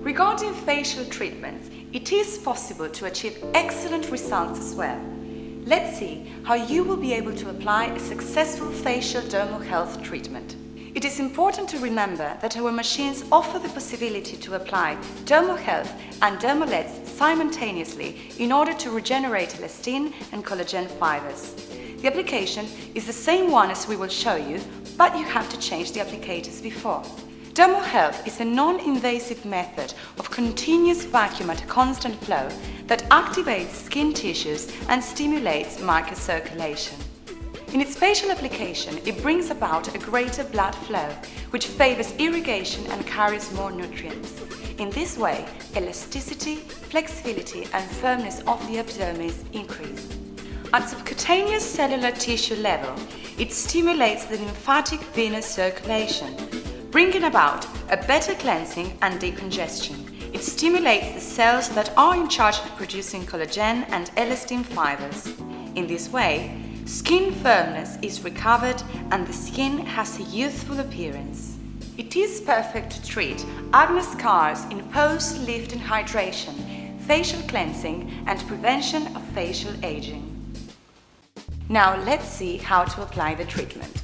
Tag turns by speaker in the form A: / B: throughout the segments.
A: Regarding facial treatments, it is possible to achieve excellent results as well. Let's see how you will be able to apply a successful facial dermal health treatment. It is important to remember that our machines offer the possibility to apply dermal health and dermal LEDs simultaneously in order to regenerate elastin and collagen fibers. The application is the same one as we will show you, but you have to change the applicators before. Dermal health is a non-invasive method of continuous vacuum at a constant flow that activates skin tissues and stimulates microcirculation. In its facial application, it brings about a greater blood flow, which favors irrigation and carries more nutrients. In this way, elasticity, flexibility and firmness of the epidermis increase. At subcutaneous cellular tissue level, it stimulates the lymphatic venous circulation, bringing about a better cleansing and decongestion. It stimulates the cells that are in charge of producing collagen and elastin fibers. In this way, skin firmness is recovered and the skin has a youthful appearance. It is perfect to treat acne scars in post-lifting hydration, facial cleansing and prevention of facial aging. Now let's see how to apply the treatment.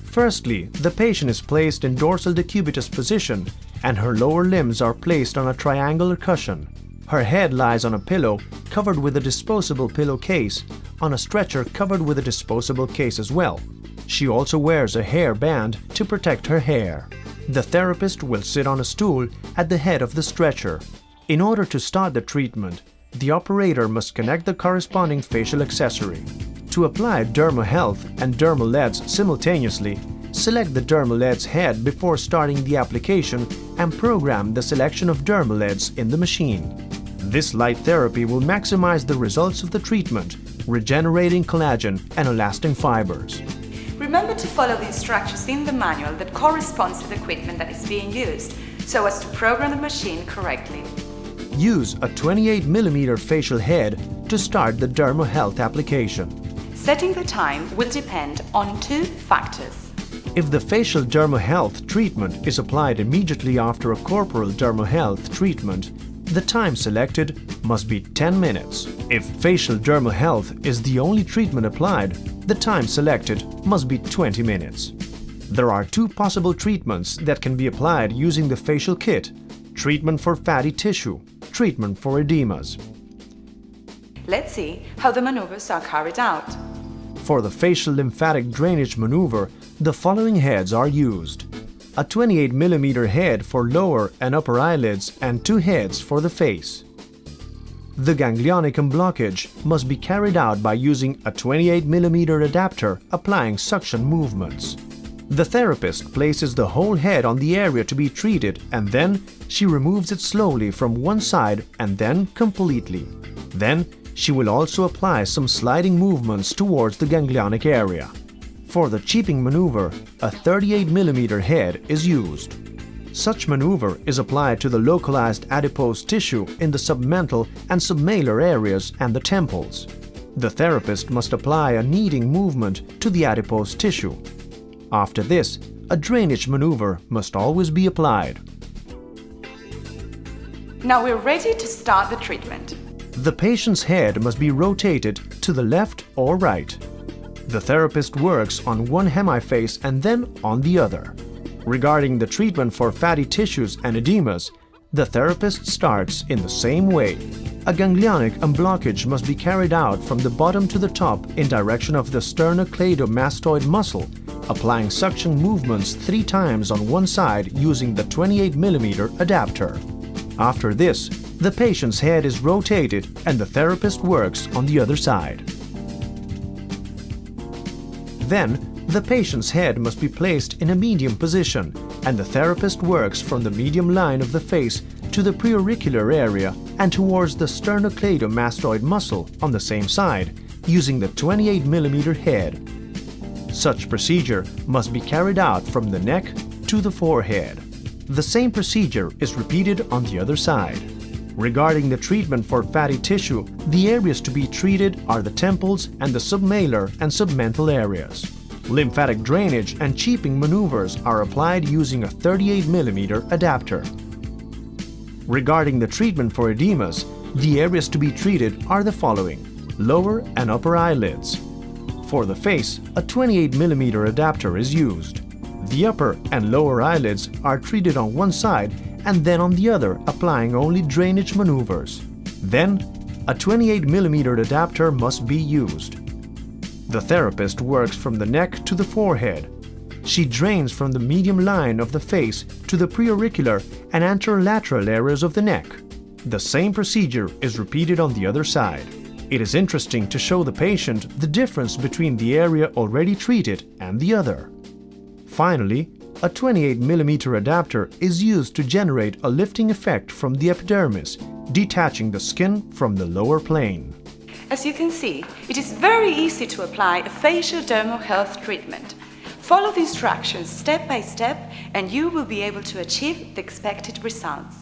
B: Firstly, the patient is placed in dorsal decubitus position and her lower limbs are placed on a triangular cushion. Her head lies on a pillow covered with a disposable pillowcase, on a stretcher covered with a disposable case as well. She also wears a hair band to protect her hair. The therapist will sit on a stool at the head of the stretcher. In order to start the treatment, the operator must connect the corresponding facial accessory. To apply dermal health and dermal LEDs simultaneously, select the dermal LEDs head before starting the application and program the selection of dermal LEDs in the machine. This light therapy will maximize the results of the treatment, regenerating collagen and elastin fibers.
A: Remember to follow the instructions in the manual that corresponds to the equipment that is being used, so as to program the machine correctly.
B: Use a 28mm facial head to start the dermal health application.
A: Setting the time will depend on two factors.
B: If the facial dermal health treatment is applied immediately after a corporal dermal health treatment, the time selected must be 10 minutes. If facial dermal health is the only treatment applied, the time selected must be 20 minutes. There are two possible treatments that can be applied using the facial kit: treatment for fatty tissue, treatment for edemas.
A: Let's see how the maneuvers are carried out.
B: For the facial lymphatic drainage maneuver, the following heads are used: a 28mm head for lower and upper eyelids and two heads for the face. The ganglionic unblockage must be carried out by using a 28mm adapter applying suction movements. The therapist places the whole head on the area to be treated and then she removes it slowly from one side and then completely. Then she will also apply some sliding movements towards the ganglionic area. For the cheaping maneuver, a 38mm head is used. Such maneuver is applied to the localized adipose tissue in the submental and submalar areas and the temples. The therapist must apply a kneading movement to the adipose tissue. After this, a drainage maneuver must always be applied.
A: Now we're ready to start the treatment.
B: The patient's head must be rotated to the left or right. The therapist works on one hemiface and then on the other. Regarding the treatment for fatty tissues and edemas, the therapist starts in the same way. A ganglionic unblockage must be carried out from the bottom to the top in direction of the sternocleidomastoid muscle, applying suction movements 3 times on one side using the 28mm adapter. After this, the patient's head is rotated and the therapist works on the other side. Then, the patient's head must be placed in a medium position and the therapist works from the medium line of the face to the preauricular area and towards the sternocleidomastoid muscle on the same side using the 28mm head. Such procedure must be carried out from the neck to the forehead. The same procedure is repeated on the other side. Regarding the treatment for fatty tissue, the areas to be treated are the temples and the submalar and submental areas. Lymphatic drainage and cheaping maneuvers are applied using a 38mm adapter. Regarding the treatment for edemas, the areas to be treated are the following: lower and upper eyelids. For the face, a 28 mm adapter is used. The upper and lower eyelids are treated on one side and then on the other, applying only drainage maneuvers. Then, a 28 mm adapter must be used. The therapist works from the neck to the forehead. She drains from the medium line of the face to the preauricular and anterolateral areas of the neck. The same procedure is repeated on the other side. It is interesting to show the patient the difference between the area already treated and the other. Finally, a 28 mm adapter is used to generate a lifting effect from the epidermis, detaching the skin from the lower plane.
A: As you can see, it is very easy to apply a facial dermal health treatment. Follow the instructions step by step and you will be able to achieve the expected results.